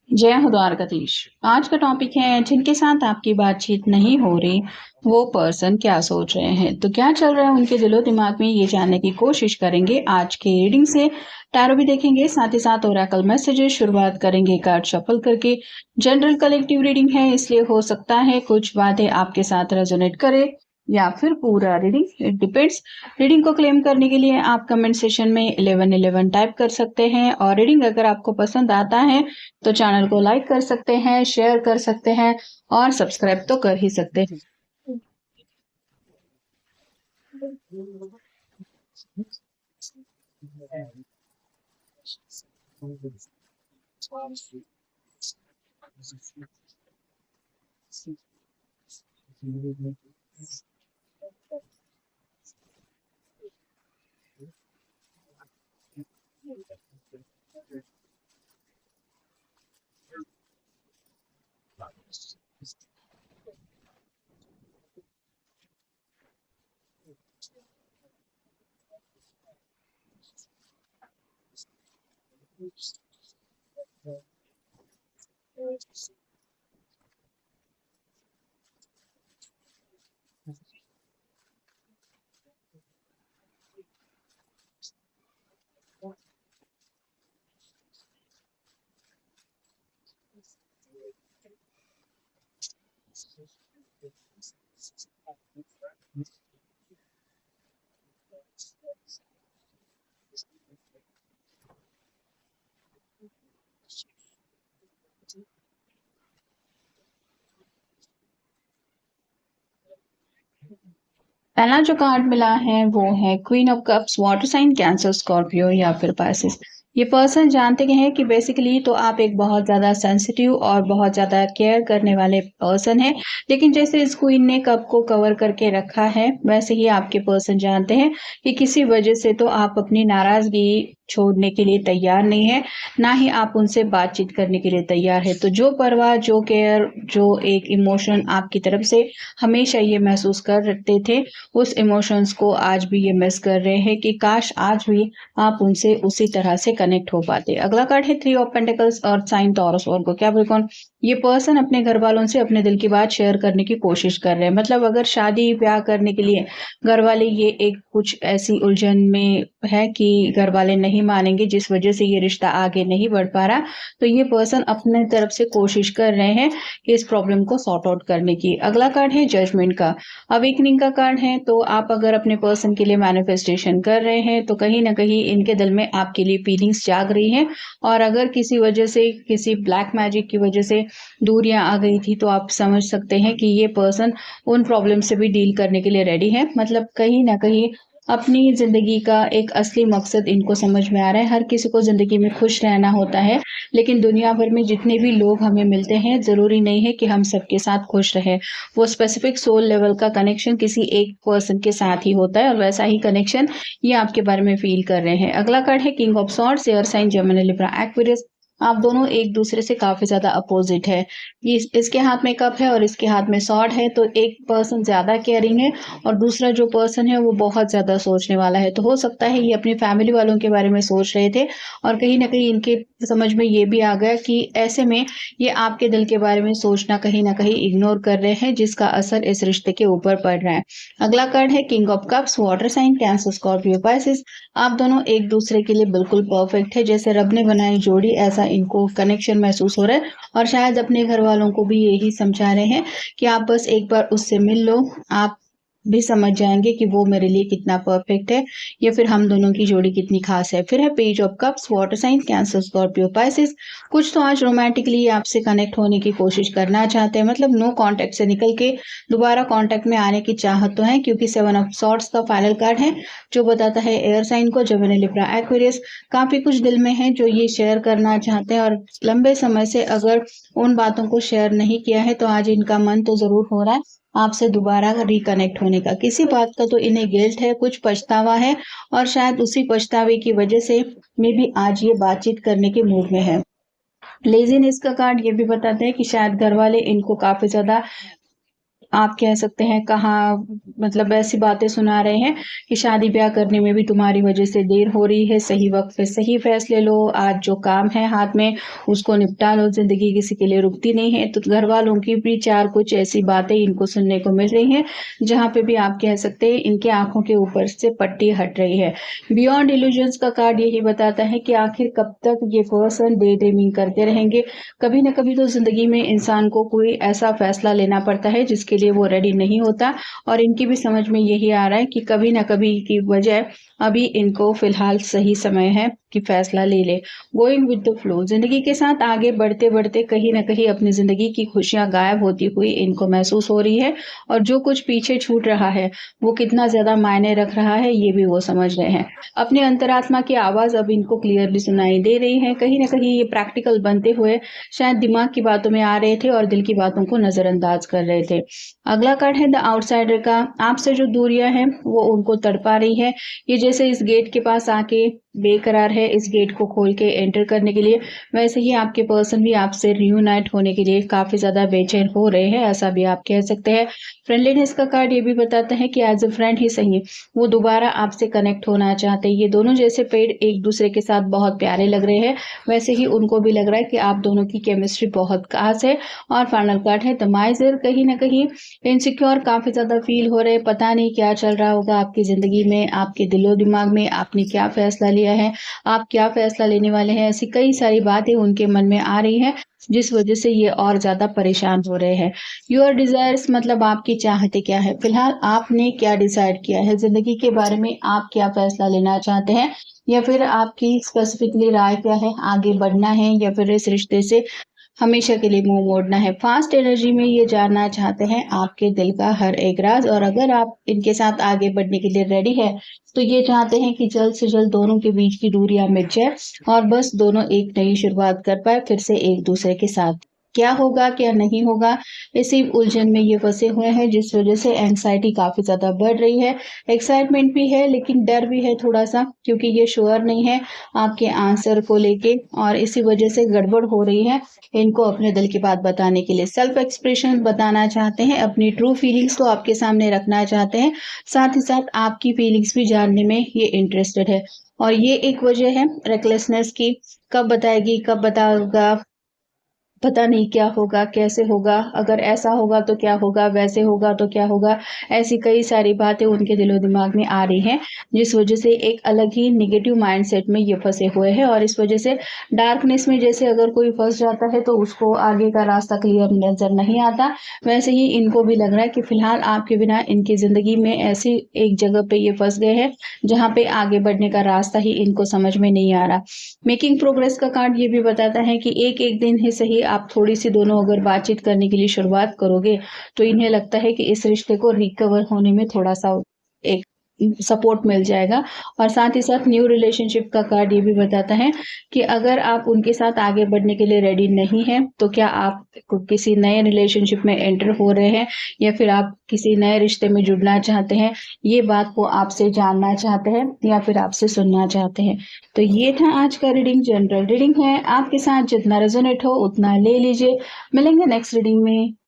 जय हो द्वारकाधीश। आज का टॉपिक है जिनके साथ आपकी बातचीत नहीं हो रही वो पर्सन क्या सोच रहे हैं, तो क्या चल रहा है उनके दिलो दिमाग में, ये जानने की कोशिश करेंगे आज के रीडिंग से। टैरो भी देखेंगे, साथ ही साथ ओरेकल मैसेजेस शुरुआत करेंगे कार्ड शफल करके। जनरल कलेक्टिव रीडिंग है, इसलिए हो सकता है कुछ बातें आपके साथ रेजोनेट करे या फिर पूरा रीडिंग, इट डिपेंड्स। रीडिंग को क्लेम करने के लिए आप कमेंट सेशन में 1111 टाइप कर सकते हैं, और रीडिंग अगर आपको पसंद आता है तो चैनल को लाइक कर सकते हैं, शेयर कर सकते हैं और सब्सक्राइब तो कर ही सकते हैं। पहला जो कार्ड मिला है वो है queen of cups, water sign Cancer, Scorpio या फिर पाइसेस। ये पर्सन जानते हैं कि बेसिकली तो आप एक बहुत ज्यादा सेंसिटिव और बहुत ज्यादा केयर करने वाले पर्सन हैं, लेकिन जैसे इस क्वीन ने कप को कवर करके रखा है वैसे ही आपके पर्सन जानते हैं कि किसी वजह से तो आप अपनी नाराजगी छोड़ने के लिए तैयार नहीं है, ना ही आप उनसे बातचीत करने के लिए तैयार है। तो जो परवाह, जो केयर, जो एक इमोशन आपकी तरफ से हमेशा ये महसूस कर रखते थे, उस इमोशंस को आज भी ये मिस कर रहे हैं कि काश आज भी आप उनसे उसी तरह से कनेक्ट हो पाते। अगला कार्ड है थ्री ऑफ पेंटिकल्स और साइन टॉरस और कैप्रिकॉर्न। ये पर्सन अपने घर वालों से अपने दिल की बात शेयर करने की कोशिश कर रहे हैं, मतलब अगर शादी ब्याह करने के लिए घर वाले ये एक कुछ ऐसी उलझन में है कि घर वाले नहीं मानेंगे, जिस वजह से ये रिश्ता आगे नहीं बढ़ पा रहा, तो ये पर्सन अपने तरफ से कोशिश कर रहे हैं कि इस प्रॉब्लम को सॉर्ट आउट करने की। अगला कार्ड है जजमेंट का, अवेकनिंग का कार्ड है। तो आप अगर अपने पर्सन के लिए मैनिफेस्टेशन कर रहे हैं तो कहीं ना कहीं इनके दिल में आपके लिए फीलिंग्स जाग रही हैं, और अगर किसी वजह से, किसी ब्लैक मैजिक की वजह से दूरियां आ गई थी, तो आप समझ सकते हैं कि ये पर्सन उन प्रॉब्लम से भी डील करने के लिए रेडी है। मतलब कहीं ना कहीं अपनी जिंदगी का एक असली मकसद इनको समझ में आ रहा है। हर किसी को जिंदगी में खुश रहना होता है, लेकिन दुनिया भर में जितने भी लोग हमें मिलते हैं जरूरी नहीं है कि हम सबके साथ खुश रहे। वो स्पेसिफिक सोल लेवल का कनेक्शन किसी एक पर्सन के साथ ही होता है, और वैसा ही कनेक्शन ये आपके बारे में फील कर रहे हैं। अगला कार्ड है king of swords, air sign Gemini Libra Aquarius. आप दोनों एक दूसरे से काफी ज्यादा अपोजिट है। ये इसके हाथ में कप है और इसके हाथ में सॉर्ड है, तो एक पर्सन ज्यादा केयरिंग है और दूसरा जो पर्सन है वो बहुत ज्यादा सोचने वाला है। तो हो सकता है ये अपनी फैमिली वालों के बारे में सोच रहे थे, और कहीं ना कहीं इनके समझ में ये भी आ गया कि ऐसे में ये आपके दिल के बारे में सोचना कहीं ना कहीं इग्नोर कर रहे हैं, जिसका असर इस रिश्ते के ऊपर पड़ रहा है। अगला कार्ड है king of cups, water sign Cancer, Scorpio, Pisces. आप दोनों एक दूसरे के लिए बिल्कुल परफेक्ट है, जैसे रब ने बनाई जोड़ी ऐसा इनको कनेक्शन महसूस हो रहा है, और शायद अपने घर वालों को भी यही समझा रहे हैं कि आप बस एक बार उससे मिल लो, आप भी समझ जाएंगे कि वो मेरे लिए कितना परफेक्ट है, या फिर हम दोनों की जोड़ी कितनी खास है। फिर है page of cups, water sign Cancer, Scorpio, Pisces. कुछ तो आज रोमांटिकली आपसे कनेक्ट होने की कोशिश करना चाहते हैं, मतलब नो कांटेक्ट से निकल के दोबारा कांटेक्ट में आने की चाहत तो है, क्योंकि सेवन ऑफ सॉर्ड्स का फाइनल कार्ड है जो बताता है एयर साइन को, जेमिनी लिब्रा एक्वेरियस। काफी कुछ दिल में है जो ये शेयर करना चाहते हैं, और लंबे समय से अगर उन बातों को शेयर नहीं किया है तो आज इनका मन तो जरूर हो रहा है आपसे दोबारा रिकनेक्ट होने का। किसी बात का तो इन्हें गिल्ट है, कुछ पछतावा है, और शायद उसी पछतावे की वजह से मे भी आज ये बातचीत करने के मूड में है। लेजीनेस का कार्ड ये भी बताता है कि शायद घर वाले इनको काफी ज्यादा आप कह सकते हैं कहाँ मतलब ऐसी बातें सुना रहे हैं कि शादी ब्याह करने में भी तुम्हारी वजह से देर हो रही है, सही वक्त पे सही फैसले लो, आज जो काम है हाथ में उसको निपटा लो, जिंदगी किसी के लिए रुकती नहीं है। तो घर वालों की भी चार कुछ ऐसी बातें इनको सुनने को मिल रही हैं जहाँ पे भी आप कह सकते हैं इनके आंखों के ऊपर से पट्टी हट रही है। बियॉन्ड इल्यूजन्स का कार्ड यही बताता है कि आखिर कब तक ये पर्सन डे ड्रीमिंग करते रहेंगे। कभी ना कभी तो जिंदगी में इंसान को कोई ऐसा फैसला लेना पड़ता है जिसके लिए वो रेडी नहीं होता, और इनकी भी समझ में यही आ रहा है कि कभी ना कभी की वजह अभी इनको फिलहाल सही समय है कि फैसला ले ले। गोइंग विद द फ्लो, जिंदगी के साथ आगे बढ़ते बढ़ते कहीं ना कहीं अपनी जिंदगी की खुशियां गायब होती हुई इनको महसूस हो रही है, और जो कुछ पीछे छूट रहा है वो कितना ज्यादा मायने रख रहा है ये भी वो समझ रहे हैं। अपने अंतरात्मा की आवाज अब इनको क्लियरली सुनाई दे रही है। कहीं ना कहीं ये प्रैक्टिकल बनते हुए शायद दिमाग की बातों में आ रहे थे और दिल की बातों को नजरअंदाज कर रहे थे। अगला कार्ड है द आउटसाइडर का। आपसे जो दूरियां हैं वो उनको तड़पा रही है। ये जैसे इस गेट के पास आके बेकरार है इस गेट को खोल के एंटर करने के लिए, वैसे ही आपके पर्सन भी आपसे रियूनाइट होने के लिए काफी ज्यादा बेचैन हो रहे हैं, ऐसा भी आप कह सकते हैं। फ्रेंडलीनेस का कार्ड ये भी बताता है कि एज ए फ्रेंड ही सही वो दोबारा आपसे कनेक्ट होना चाहते हैं। ये दोनों जैसे पेड़ एक दूसरे के साथ बहुत प्यारे लग रहे हैं, वैसे ही उनको भी लग रहा है कि आप दोनों की केमिस्ट्री बहुत खास है। और फाइनल कार्ड है द माइजर। कहीं ना कहीं इनसिक्योर काफी ज्यादा फील हो रहे, पता नहीं क्या चल रहा होगा आपकी जिंदगी में, आपके दिलो दिमाग में, आपने क्या फैसला लिया है, आप क्या फैसला लेने वाले हैं, ऐसी कई सारी बातें उनके मन में आ रही हैं जिस वजह से ये और ज्यादा परेशान हो रहे हैं। योर डिजायर्स मतलब आपकी चाहते क्या है, फिलहाल आपने क्या डिसाइड किया है जिंदगी के बारे में, आप क्या फैसला लेना चाहते हैं, या फिर आपकी स्पेसिफिकली राय क्या है, आगे बढ़ना है या फिर इस रिश्ते से हमेशा के लिए मुंह मोड़ना है। फास्ट एनर्जी में ये जानना चाहते हैं आपके दिल का हर एक राज, और अगर आप इनके साथ आगे बढ़ने के लिए रेडी है तो ये चाहते हैं कि जल्द से जल्द दोनों के बीच की दूरियां मिट जाए और बस दोनों एक नई शुरुआत कर पाए फिर से एक दूसरे के साथ। क्या होगा क्या नहीं होगा, इसी उलझन में ये फंसे हुए हैं जिस वजह से एंग्जाइटी काफी ज्यादा बढ़ रही है। एक्साइटमेंट भी है लेकिन डर भी है थोड़ा सा, क्योंकि ये श्योर नहीं है आपके आंसर को लेके, और इसी वजह से गड़बड़ हो रही है इनको अपने दिल की बात बताने के लिए। सेल्फ एक्सप्रेशन बताना चाहते हैं, अपनी ट्रू फीलिंग्स को आपके सामने रखना चाहते हैं, साथ ही साथ आपकी फीलिंग्स भी जानने में ये इंटरेस्टेड है। और ये एक वजह है रेकलेसनेस की, कब बताएगी कब बताओगा, पता नहीं क्या होगा कैसे होगा, अगर ऐसा होगा तो क्या होगा, वैसे होगा तो क्या होगा, ऐसी कई सारी बातें उनके दिलो दिमाग में आ रही हैं जिस वजह से एक अलग ही निगेटिव माइंडसेट में ये फंसे हुए हैं। और इस वजह से डार्कनेस में जैसे अगर कोई फंस जाता है तो उसको आगे का रास्ता क्लियर नजर नहीं आता, वैसे ही इनको भी लग रहा है कि फिलहाल आपके बिना इनकी जिंदगी में ऐसी एक जगह पे ये फंस गए हैं जहाँ पे आगे बढ़ने का रास्ता ही इनको समझ में नहीं आ रहा। मेकिंग प्रोग्रेस का कार्ड ये भी बताता है कि एक एक दिन ही सही आप थोड़ी सी दोनों अगर बातचीत करने के लिए शुरुआत करोगे तो इन्हें लगता है कि इस रिश्ते को रिकवर होने में थोड़ा सा एक सपोर्ट मिल जाएगा। और साथ ही साथ न्यू रिलेशनशिप का कार्ड ये भी बताता है कि अगर आप उनके साथ आगे बढ़ने के लिए रेडी नहीं हैं तो क्या आप किसी नए रिलेशनशिप में एंटर हो रहे हैं या फिर आप किसी नए रिश्ते में जुड़ना चाहते हैं, ये बात वो आपसे जानना चाहते हैं या फिर आपसे सुनना चाहते हैं। तो ये था आज का रीडिंग, जनरल रीडिंग है, आपके साथ जितना रेजोनेट हो उतना ले लीजिए। मिलेंगे नेक्स्ट रीडिंग में।